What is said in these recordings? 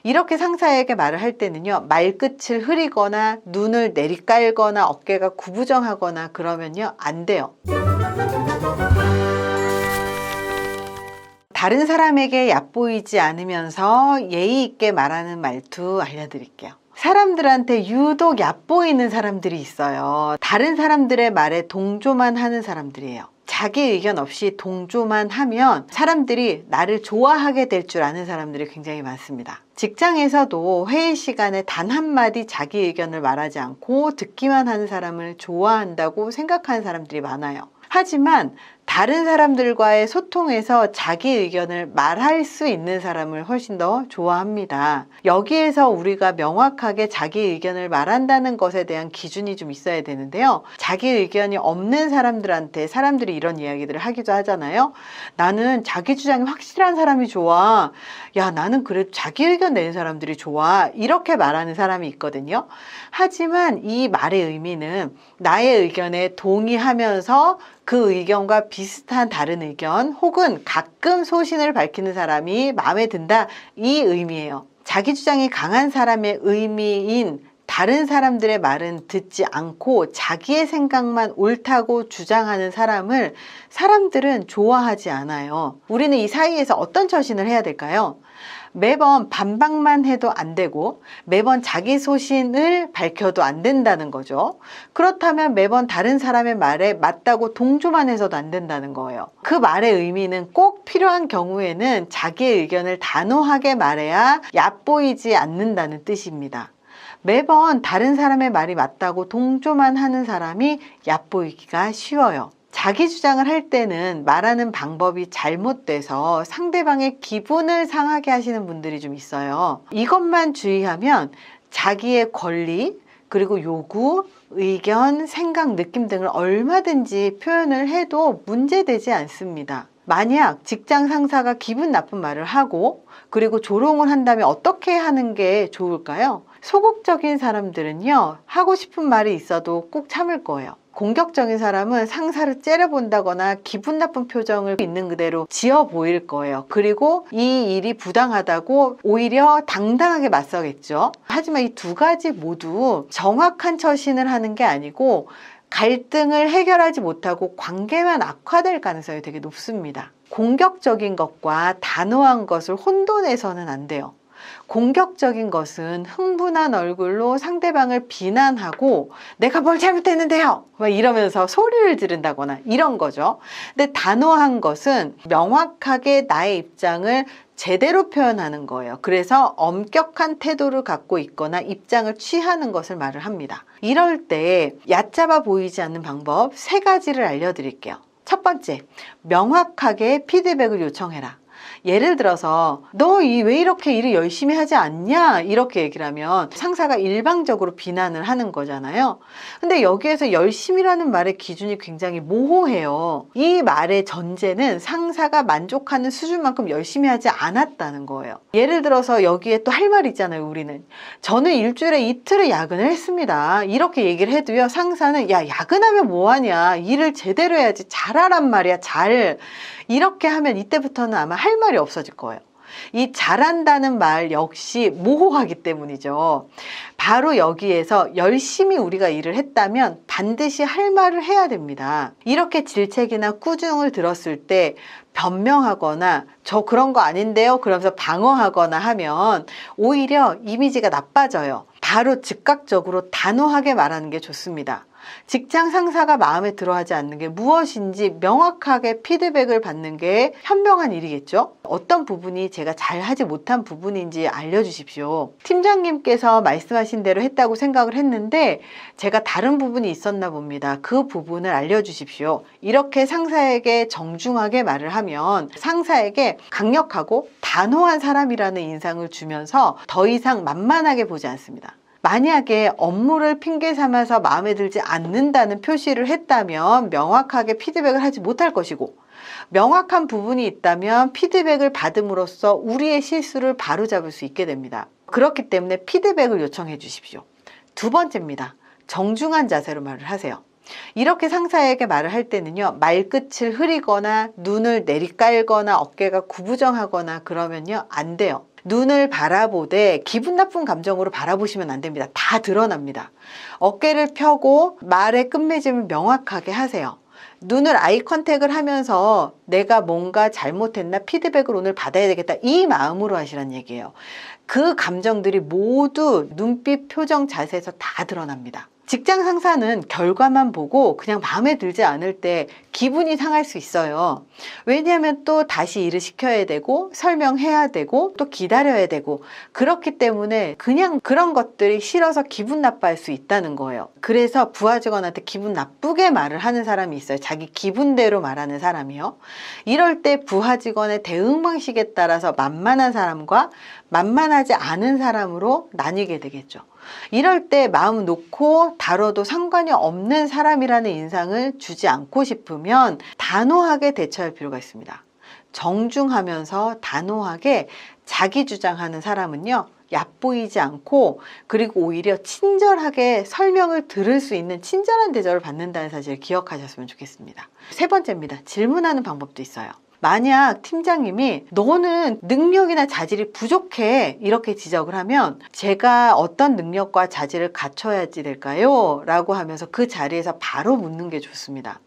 이렇게 상사에게 말을 할 때는요, 말끝을 흐리거나 눈을 내리깔거나 어깨가 구부정하거나 그러면요, 안 돼요. 다른 사람에게 얕보이지 않으면서 예의 있게 말하는 말투 알려드릴게요. 사람들한테 유독 얕보이는 사람들이 있어요. 다른 사람들의 말에 동조만 하는 사람들이에요. 자기 의견 없이 동조만 하면 사람들이 나를 좋아하게 될 줄 아는 사람들이 굉장히 많습니다. 직장에서도 회의 시간에 단 한마디 자기 의견을 말하지 않고 듣기만 하는 사람을 좋아한다고 생각하는 사람들이 많아요. 하지만 다른 사람들과의 소통에서 자기 의견을 말할 수 있는 사람을 훨씬 더 좋아합니다. 여기에서 우리가 명확하게 자기 의견을 말한다는 것에 대한 기준이 좀 있어야 되는데요. 자기 의견이 없는 사람들한테 사람들이 이런 이야기들을 하기도 하잖아요. 나는 자기 주장이 확실한 사람이 좋아. 야, 나는 그래도 자기 의견 내는 사람들이 좋아. 이렇게 말하는 사람이 있거든요. 하지만 이 말의 의미는 나의 의견에 동의하면서 그 의견과 비슷한 다른 의견 혹은 가끔 소신을 밝히는 사람이 마음에 든다, 이 의미예요. 자기 주장이 강한 사람의 의미인 다른 사람들의 말은 듣지 않고 자기의 생각만 옳다고 주장하는 사람을 사람들은 좋아하지 않아요. 우리는 이 사이에서 어떤 처신을 해야 될까요? 매번 반박만 해도 안 되고 매번 자기 소신을 밝혀도 안 된다는 거죠. 그렇다면 매번 다른 사람의 말에 맞다고 동조만 해서도 안 된다는 거예요. 그 말의 의미는 꼭 필요한 경우에는 자기의 의견을 단호하게 말해야 얕보이지 않는다는 뜻입니다. 매번 다른 사람의 말이 맞다고 동조만 하는 사람이 얕보이기가 쉬워요. 자기 주장을 할 때는 말하는 방법이 잘못돼서 상대방의 기분을 상하게 하시는 분들이 좀 있어요. 이것만 주의하면 자기의 권리, 그리고 요구, 의견, 생각, 느낌 등을 얼마든지 표현을 해도 문제되지 않습니다. 만약 직장 상사가 기분 나쁜 말을 하고 그리고 조롱을 한다면 어떻게 하는 게 좋을까요? 소극적인 사람들은요, 하고 싶은 말이 있어도 꼭 참을 거예요. 공격적인 사람은 상사를 째려본다거나 기분 나쁜 표정을 있는 그대로 지어 보일 거예요. 그리고 이 일이 부당하다고 오히려 당당하게 맞서겠죠. 하지만 이 두 가지 모두 정확한 처신을 하는 게 아니고 갈등을 해결하지 못하고 관계만 악화될 가능성이 되게 높습니다. 공격적인 것과 단호한 것을 혼돈해서는 안 돼요. 공격적인 것은 흥분한 얼굴로 상대방을 비난하고 내가 뭘 잘못했는데요 막 이러면서 소리를 지른다거나 이런 거죠. 근데 단호한 것은 명확하게 나의 입장을 제대로 표현하는 거예요. 그래서 엄격한 태도를 갖고 있거나 입장을 취하는 것을 말을 합니다. 이럴 때 얕잡아 보이지 않는 방법 3가지를 알려드릴게요. 첫 번째, 명확하게 피드백을 요청해라. 예를 들어서 너 왜 이렇게 일을 열심히 하지 않냐 이렇게 얘기를 하면 상사가 일방적으로 비난을 하는 거잖아요. 근데 여기에서 열심히라는 말의 기준이 굉장히 모호해요. 이 말의 전제는 상사가 만족하는 수준만큼 열심히 하지 않았다는 거예요. 예를 들어서 여기에 또 할 말이 있잖아요. 우리는 저는 일주일에 이틀을 야근을 했습니다 이렇게 얘기를 해도요, 상사는 야, 야근하면 뭐하냐, 일을 제대로 해야지, 잘하란 말이야, 잘. 이렇게 하면 이때부터는 아마 할 말이 없어질 거예요. 이 잘한다는 말 역시 모호하기 때문이죠. 바로 여기에서 열심히 우리가 일을 했다면 반드시 할 말을 해야 됩니다. 이렇게 질책이나 꾸중을 들었을 때 변명하거나 저 그런 거 아닌데요 그러면서 방어하거나 하면 오히려 이미지가 나빠져요. 바로 즉각적으로 단호하게 말하는 게 좋습니다. 직장 상사가 마음에 들어하지 않는 게 무엇인지 명확하게 피드백을 받는 게 현명한 일이겠죠. 어떤 부분이 제가 잘하지 못한 부분인지 알려주십시오. 팀장님께서 말씀하신 대로 했다고 생각을 했는데 제가 다른 부분이 있었나 봅니다. 그 부분을 알려주십시오. 이렇게 상사에게 정중하게 말을 하면 상사에게 강력하고 단호한 사람이라는 인상을 주면서 더 이상 만만하게 보지 않습니다. 만약에 업무를 핑계 삼아서 마음에 들지 않는다는 표시를 했다면 명확하게 피드백을 하지 못할 것이고, 명확한 부분이 있다면 피드백을 받음으로써 우리의 실수를 바로잡을 수 있게 됩니다. 그렇기 때문에 피드백을 요청해 주십시오. 2번째입니다. 정중한 자세로 말을 하세요. 이렇게 상사에게 말을 할 때는요, 말끝을 흐리거나 눈을 내리깔거나 어깨가 구부정하거나 그러면요, 안 돼요. 눈을 바라보되 기분 나쁜 감정으로 바라보시면 안 됩니다. 다 드러납니다. 어깨를 펴고 말의 끝맺음을 명확하게 하세요. 눈을 아이 컨택을 하면서 내가 뭔가 잘못했나 피드백을 오늘 받아야 되겠다 이 마음으로 하시란 얘기예요. 그 감정들이 모두 눈빛, 표정, 자세에서 다 드러납니다. 직장 상사는 결과만 보고 그냥 마음에 들지 않을 때 기분이 상할 수 있어요. 왜냐하면 또 다시 일을 시켜야 되고 설명해야 되고 또 기다려야 되고 그렇기 때문에 그냥 그런 것들이 싫어서 기분 나빠할 수 있다는 거예요. 그래서 부하 직원한테 기분 나쁘게 말을 하는 사람이 있어요. 자기 기분대로 말하는 사람이요. 이럴 때 부하 직원의 대응 방식에 따라서 만만한 사람과 만만하지 않은 사람으로 나뉘게 되겠죠. 이럴 때 마음 놓고 다뤄도 상관이 없는 사람이라는 인상을 주지 않고 싶으면 단호하게 대처할 필요가 있습니다. 정중하면서 단호하게 자기 주장하는 사람은요, 얕보이지 않고 그리고 오히려 친절하게 설명을 들을 수 있는 친절한 대접을 받는다는 사실을 기억하셨으면 좋겠습니다. 세 번째입니다. 질문하는 방법도 있어요. 만약 팀장님이 너는 능력이나 자질이 부족해 이렇게 지적을 하면 제가 어떤 능력과 자질을 갖춰야지 될까요? 라고 하면서 그 자리에서 바로 묻는 게 좋습니다.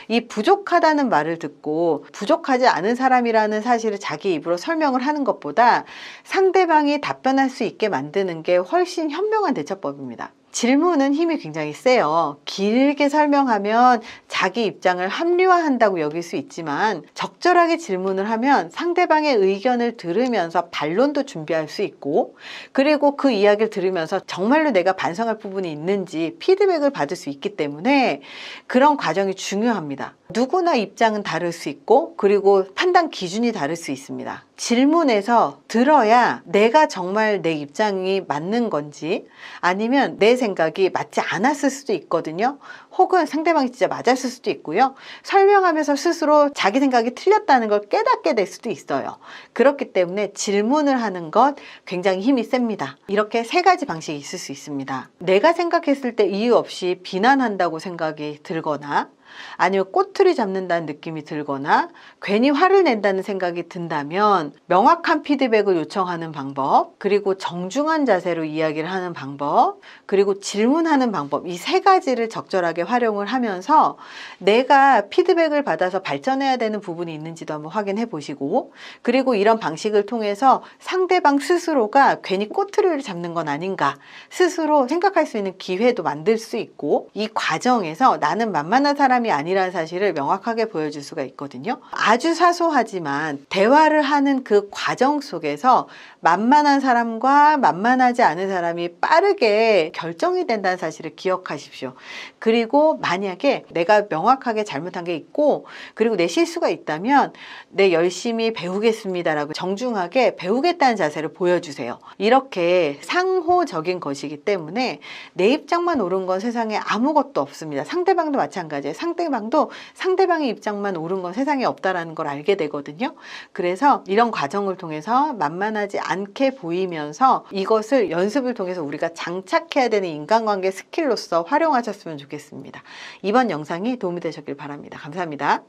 이 부족하다는 말을 듣고 부족하지 않은 사람이라는 사실을 자기 입으로 설명을 하는 것보다 상대방이 답변할 수 있게 만드는 게 훨씬 현명한 대처법입니다. 질문은 힘이 굉장히 세요. 길게 설명하면 자기 입장을 합리화한다고 여길 수 있지만 적절하게 질문을 하면 상대방의 의견을 들으면서 반론도 준비할 수 있고 그리고 그 이야기를 들으면서 정말로 내가 반성할 부분이 있는지 피드백을 받을 수 있기 때문에 그런 과정이 중요합니다. 누구나 입장은 다를 수 있고 그리고 판단 기준이 다를 수 있습니다. 질문에서 들어야 내가 정말 내 입장이 맞는 건지 아니면 내 생각이 맞지 않았을 수도 있거든요. 혹은 상대방이 진짜 맞았을 수도 있고요. 설명하면서 스스로 자기 생각이 틀렸다는 걸 깨닫게 될 수도 있어요. 그렇기 때문에 질문을 하는 것 굉장히 힘이 셉니다. 이렇게 세 가지 방식이 있을 수 있습니다. 내가 생각했을 때 이유 없이 비난한다고 생각이 들거나 아니면 꼬투리 잡는다는 느낌이 들거나 괜히 화를 낸다는 생각이 든다면 명확한 피드백을 요청하는 방법, 그리고 정중한 자세로 이야기를 하는 방법, 그리고 질문하는 방법, 이 세 가지를 적절하게 활용을 하면서 내가 피드백을 받아서 발전해야 되는 부분이 있는지도 한번 확인해 보시고 그리고 이런 방식을 통해서 상대방 스스로가 괜히 꼬투리를 잡는 건 아닌가 스스로 생각할 수 있는 기회도 만들 수 있고 이 과정에서 나는 만만한 사람이 아니라는 사실을 명확하게 보여줄 수가 있거든요. 아주 사소하지만 대화를 하는 그 과정 속에서 만만한 사람과 만만하지 않은 사람이 빠르게 결정이 된다는 사실을 기억하십시오. 그리고 만약에 내가 명확하게 잘못한 게 있고 그리고 내 실수가 있다면 내 열심히 배우겠습니다라고 정중하게 배우겠다는 자세를 보여주세요. 이렇게 상호적인 것이기 때문에 내 입장만 옳은 건 세상에 아무것도 없습니다. 상대방도 마찬가지예요. 상대방도 상대방의 입장만 옳은 건 세상에 없다라는 걸 알게 되거든요. 그래서 이런 과정을 통해서 만만하지 않게 보이면서 이것을 연습을 통해서 우리가 장착해야 되는 인간관계 스킬로서 활용하셨으면 좋겠습니다. 이번 영상이 도움이 되셨길 바랍니다. 감사합니다.